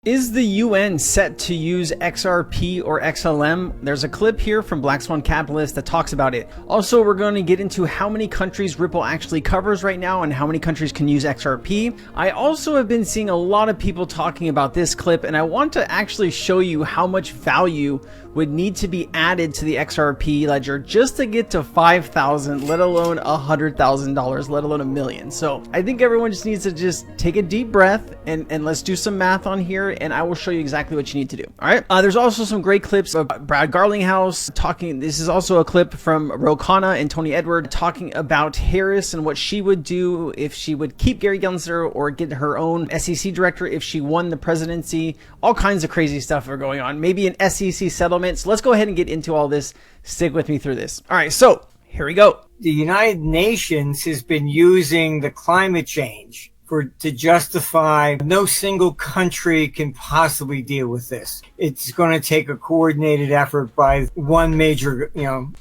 Is the UN set to use XRP or XLM? There's a clip here from Black Swan Capitalist that talks about it. Also, we're going to get into how many countries Ripple actually covers right now and how many countries can use XRP. I also have been seeing a lot of people talking about this clip, and I want to actually show you how much value would need to be added to the XRP ledger just to get to 5,000, let alone $100,000, let alone $1 million. So I think everyone just needs to just take a deep breath and let's do some math on here, and I will show you exactly what you need to do. All right. There's also some great clips of Brad Garlinghouse talking. This is also a clip from Rokana and Tony Edward talking about Harris and what she would do if she would keep Gary Gensler or get her own SEC director if she won the presidency. All kinds of crazy stuff are going on. Maybe an SEC settlement. So let's go ahead and get into all this. Stick with me through this. All right, so here we go. The United Nations has been using the climate change to justify no single country can possibly deal with this. It's going to take a coordinated effort by one major,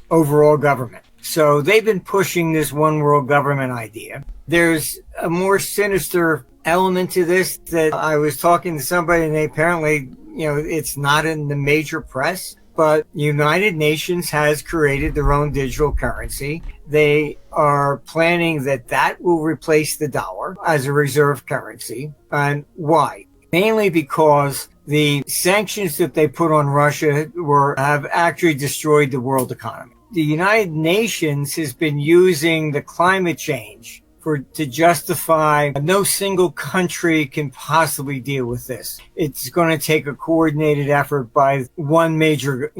overall government. So they've been pushing this one world government idea. There's a more sinister element to this that I was talking to somebody and they apparently, it's not in the major press, but United Nations has created their own digital currency. They are planning that will replace the dollar as a reserve currency. And why? Mainly because the sanctions that they put on Russia have actually destroyed the world economy. The United Nations has been using the climate change to justify no single country can possibly deal with this. It's going to take a coordinated effort by one major,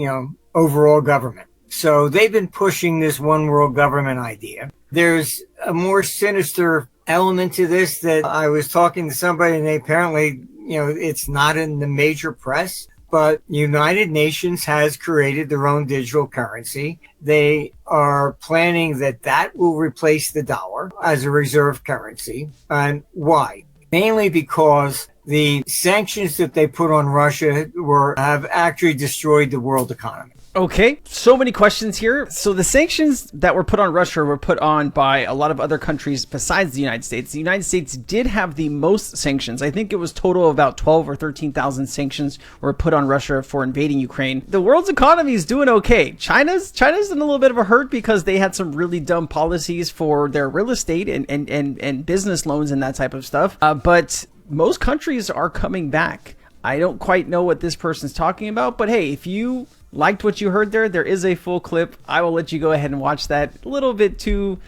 overall government. So they've been pushing this one world government idea. There's a more sinister element to this that I was talking to somebody and they apparently, it's not in the major press, but United Nations has created their own digital currency. They are planning that will replace the dollar as a reserve currency. And why? Mainly because the sanctions that they put on Russia have actually destroyed the world economy. Okay, so many questions here. So the sanctions that were put on Russia were put on by a lot of other countries besides the United States. The United States did have the most sanctions. I think it was total of about 12 or 13,000 sanctions were put on Russia for invading Ukraine. The world's economy is doing okay. China's in a little bit of a hurt because they had some really dumb policies for their real estate and business loans and that type of stuff. But most countries are coming back. I don't quite know what this person's talking about, but hey, if you liked what you heard there is a full clip. I will let you go ahead and watch that. A little bit too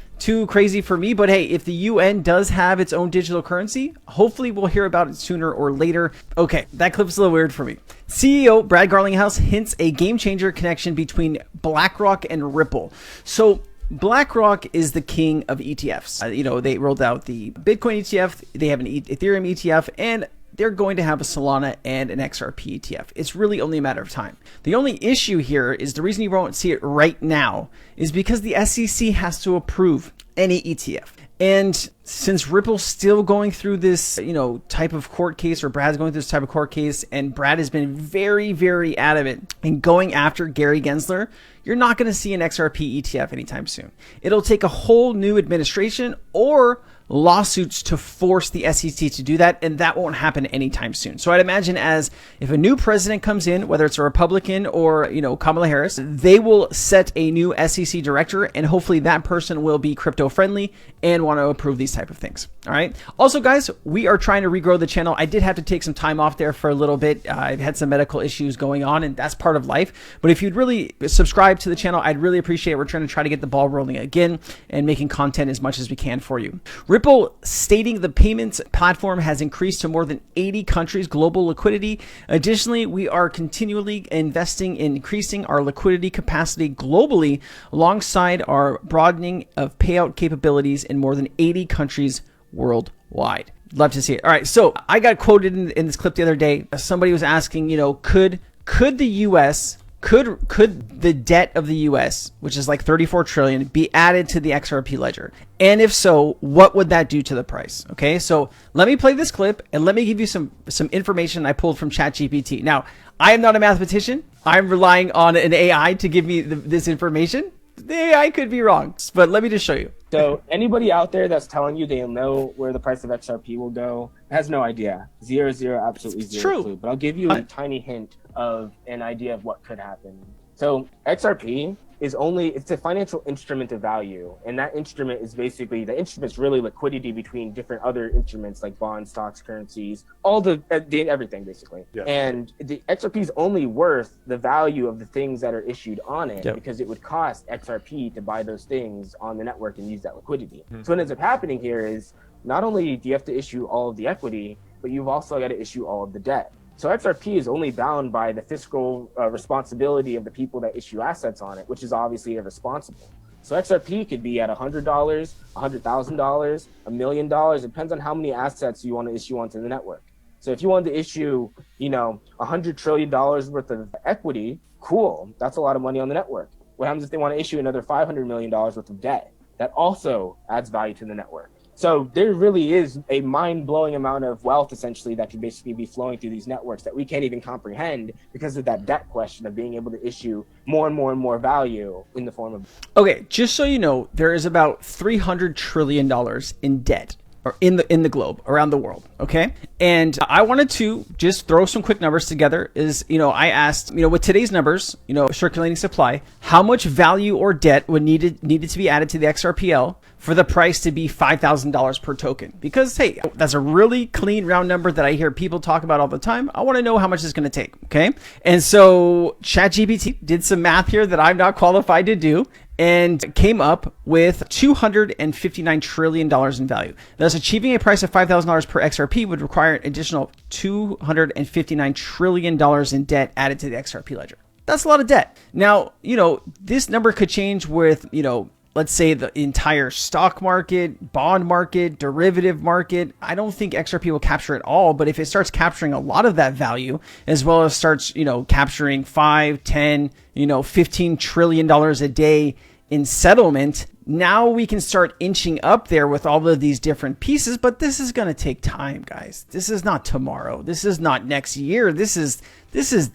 crazy for me, but hey, if the UN does have its own digital currency, hopefully we'll hear about it sooner or later. Okay, that clip's a little weird for me. CEO Brad Garlinghouse hints a game changer connection between BlackRock and Ripple. So BlackRock is the king of ETFs. They rolled out the Bitcoin ETF, they have an Ethereum ETF, and they're going to have a Solana and an XRP ETF. It's really only a matter of time. The only issue here is the reason you won't see it right now is because the SEC has to approve any ETF. And since Ripple's still going through this, type of court case, or Brad's going through this type of court case, and Brad has been very, very adamant in going after Gary Gensler, you're not going to see an XRP ETF anytime soon. It'll take a whole new administration or lawsuits to force the SEC to do that, and that won't happen anytime soon. So I'd imagine if a new president comes in, whether it's a Republican or Kamala Harris, they will set a new SEC director, and hopefully that person will be crypto friendly and want to approve these type of things. All right. Also, guys, we are trying to regrow the channel. I did have to take some time off there for a little bit. I've had some medical issues going on, and that's part of life. But if you'd really subscribe to the channel, I'd really appreciate it. We're trying to get the ball rolling again and making content as much as we can for you. Ripple stating the payments platform has increased to more than 80 countries' global liquidity. Additionally, we are continually investing in increasing our liquidity capacity globally alongside our broadening of payout capabilities in more than 80 countries worldwide. Love to see it. All right, so I got quoted in this clip the other day. Somebody was asking, could the U.S. Could the debt of the US, which is like 34 trillion, be added to the XRP ledger? And if so, what would that do to the price? Okay, so let me play this clip and let me give you some information I pulled from ChatGPT. Now, I am not a mathematician. I'm relying on an AI to give me this information. I could be wrong, but let me just show you. So anybody out there that's telling you they'll know where the price of XRP will go has no idea. Zero, absolutely zero clue. But I'll give you a tiny hint of an idea of what could happen. So XRP is it's a financial instrument of value. And that instrument is basically, the instrument's really liquidity between different other instruments like bonds, stocks, currencies, everything basically. Yeah. And the XRP is only worth the value of the things that are issued on it, because it would cost XRP to buy those things on the network and use that liquidity. So what ends up happening here is not only do you have to issue all of the equity, but you've also got to issue all of the debt. So XRP is only bound by the fiscal responsibility of the people that issue assets on it, which is obviously irresponsible. So XRP could be at $100, $100,000, $1 million. It depends on how many assets you want to issue onto the network. So if you wanted to issue, $100 trillion worth of equity, cool. That's a lot of money on the network. What happens if they want to issue another $500 million worth of debt? That also adds value to the network. So there really is a mind-blowing amount of wealth, essentially, that could basically be flowing through these networks that we can't even comprehend because of that debt question of being able to issue more and more and more value in the form of... Okay, just so you know, there is about $300 trillion in debt or in the globe, around the world, okay? And I wanted to just throw some quick numbers together. I asked, with today's numbers, circulating supply, how much value or debt would needed to be added to the XRPL for the price to be $5,000 per token? Because, hey, that's a really clean round number that I hear people talk about all the time. I want to know how much it's going to take, okay? And so ChatGPT did some math here that I'm not qualified to do, and came up with $259 trillion in value. Thus, achieving a price of $5,000 per XRP would require an additional $259 trillion in debt added to the XRP ledger. That's a lot of debt. Now, this number could change with, let's say the entire stock market, bond market, derivative market. I don't think XRP will capture it all, but if it starts capturing a lot of that value, as well as starts, capturing 5, 10, $15 trillion a day in settlement, now we can start inching up there with all of these different pieces. But this is going to take time, guys. This is not tomorrow. This is not next year. This is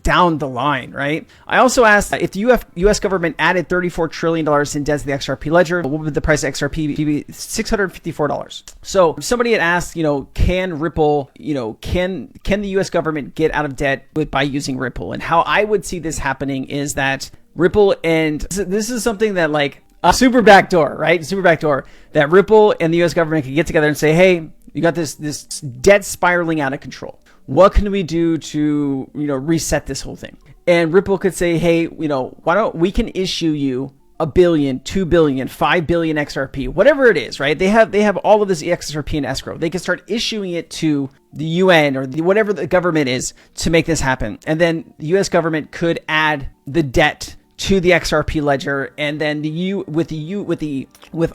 down the line, right? I also asked if the U.S. government added $34 trillion in debt to the XRP ledger, what would the price of XRP be? $654. So somebody had asked, can Ripple, can the U.S. government get out of debt by using Ripple? And how I would see this happening is that Ripple, and this is something that like a super backdoor, right? Super backdoor, that Ripple and the U.S. government could get together and say, hey, you got this debt spiraling out of control. What can we do to, reset this whole thing? And Ripple could say, hey, why don't we can issue you $1 billion, $2 billion, $5 billion XRP, whatever it is, right? They have all of this XRP in escrow. They can start issuing it to the UN or whatever the government is to make this happen. And then the US government could add the debt to the XRP ledger, and then with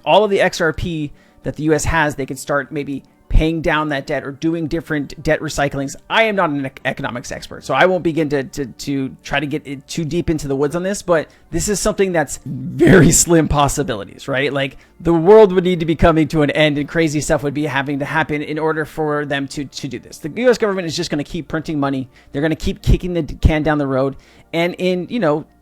all of the XRP that the US has, they could start maybe paying down that debt or doing different debt recyclings. I am not an economics expert, so I won't begin to try to get too deep into the woods on this, but this is something that's very slim possibilities, right? Like the world would need to be coming to an end and crazy stuff would be having to happen in order for them to do this. The US government is just going to keep printing money. They're going to keep kicking the can down the road. And in,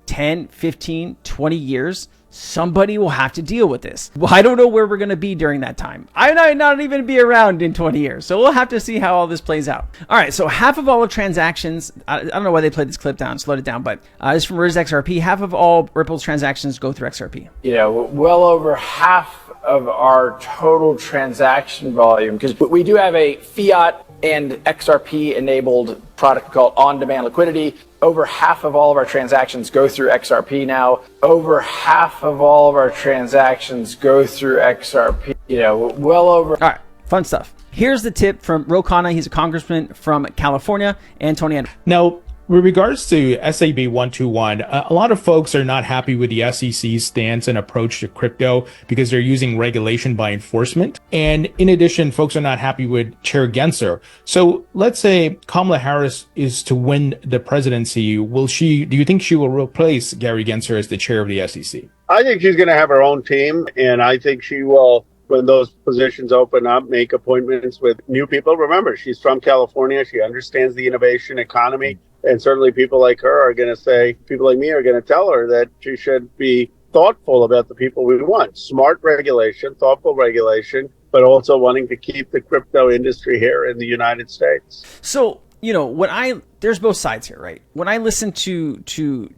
10, 15, 20 years, somebody will have to deal with this. Well, I don't know where we're going to be during that time. I might not even be around in 20 years. So we'll have to see how all this plays out. All right. So half of all of transactions, I don't know why they played this clip down, slowed it down, but this is from XRP. Half of all Ripple's transactions go through XRP. Yeah, well over half of our total transaction volume, because we do have a fiat and XRP enabled product called on-demand liquidity. Over half of all of our transactions go through XRP now. Over half of all of our transactions go through XRP. Well over. All right, fun stuff. Here's the tip from Ro Khanna. He's a congressman from California, and Tony Anderson. Now, with regards to SAB 121, a lot of folks are not happy with the SEC's stance and approach to crypto because they're using regulation by enforcement. And in addition, folks are not happy with Chair Gensler. So let's say Kamala Harris is to win the presidency. Do you think she will replace Gary Gensler as the chair of the SEC? I think she's going to have her own team, and I think she will, when those positions open up, make appointments with new people. Remember, she's from California. She understands the innovation economy. And certainly people like her are going to say, people like me are going to tell her that she should be thoughtful about the people we want. Smart regulation, thoughtful regulation, but also wanting to keep the crypto industry here in the United States. So, there's both sides here, right? When I listen to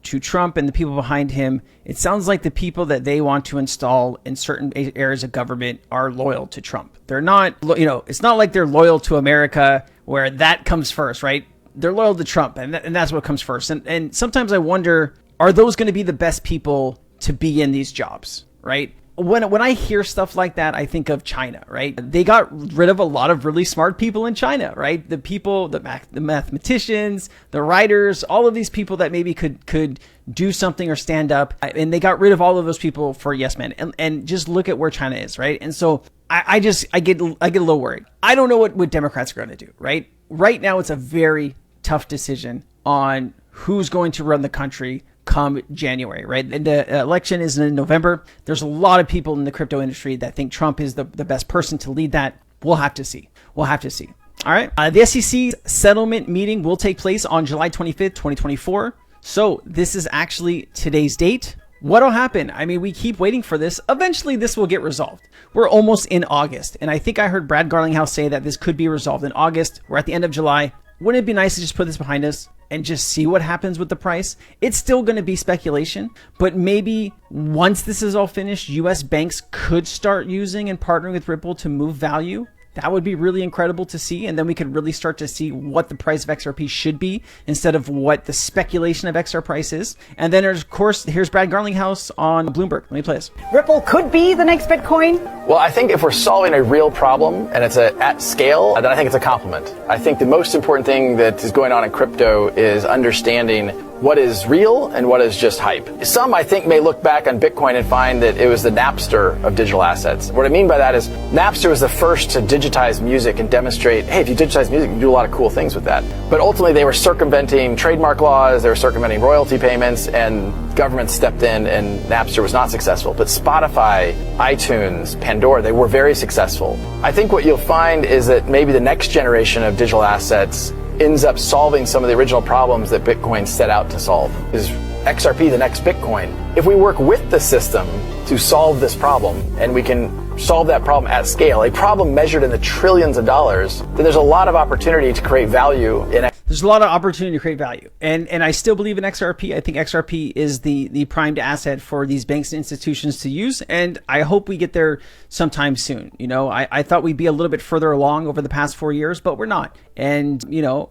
Trump and the people behind him, it sounds like the people that they want to install in certain areas of government are loyal to Trump. They're not, it's not like they're loyal to America where that comes first, right? They're loyal to Trump, and that's what comes first. And sometimes I wonder, are those going to be the best people to be in these jobs, right? When I hear stuff like that, I think of China, right? They got rid of a lot of really smart people in China, right? The people, the mathematicians, the writers, all of these people that maybe could do something or stand up, and they got rid of all of those people for yes men. And just look at where China is, right? And so I get a little worried. I don't know what Democrats are going to do, right? Right now, it's a very tough decision on who's going to run the country come January, right? And the election is in November. There's a lot of people in the crypto industry that think Trump is the best person to lead that. We'll have to see. All right. The SEC settlement meeting will take place on July 25th, 2024. So this is actually today's date. What'll happen? I mean, we keep waiting for this. Eventually, this will get resolved. We're almost in August. And I think I heard Brad Garlinghouse say that this could be resolved in August. We're at the end of July. Wouldn't it be nice to just put this behind us and just see what happens with the price? It's still going to be speculation, but maybe once this is all finished, US banks could start using and partnering with Ripple to move value. That would be really incredible to see. And then we could really start to see what the price of XRP should be instead of what the speculation of XR price is. And then, of course, here's Brad Garlinghouse on Bloomberg. Let me play this. Ripple could be the next Bitcoin? Well, I think if we're solving a real problem and it's at scale, then I think it's a compliment. I think the most important thing that is going on in crypto is understanding what is real and what is just hype. Some, I think, may look back on Bitcoin and find that it was the Napster of digital assets. What I mean by that is Napster was the first to digitize music and demonstrate, hey, if you digitize music, you can do a lot of cool things with that. But ultimately, they were circumventing trademark laws, they were circumventing royalty payments, and government stepped in and Napster was not successful. But Spotify, iTunes, Pandora, they were very successful. I think what you'll find is that maybe the next generation of digital assets ends up solving some of the original problems that Bitcoin set out to solve. Is XRP the next Bitcoin? If we work with the system to solve this problem, and we can solve that problem at scale, a problem measured in the trillions of dollars, then there's a lot of opportunity to create value in. There's a lot of opportunity to create value. And I still believe in XRP. I think XRP is the primed asset for these banks and institutions to use. And I hope we get there sometime soon. I thought we'd be a little bit further along over the past 4 years, but we're not. And,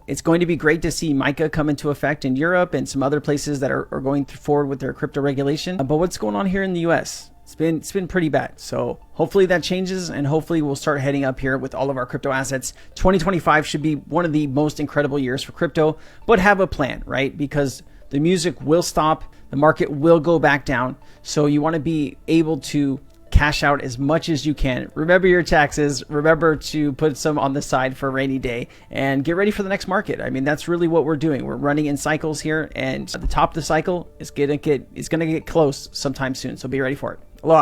it's going to be great to see MiCA come into effect in Europe and some other places that are going forward with their crypto regulation. But what's going on here in the US? It's been pretty bad. So hopefully that changes, and hopefully we'll start heading up here with all of our crypto assets. 2025 should be one of the most incredible years for crypto, but have a plan, right? Because the music will stop, the market will go back down. So you want to be able to cash out as much as you can. Remember your taxes. Remember to put some on the side for a rainy day and get ready for the next market. I mean, that's really what we're doing. We're running in cycles here, and at the top of the cycle is going to get close sometime soon. So be ready for it.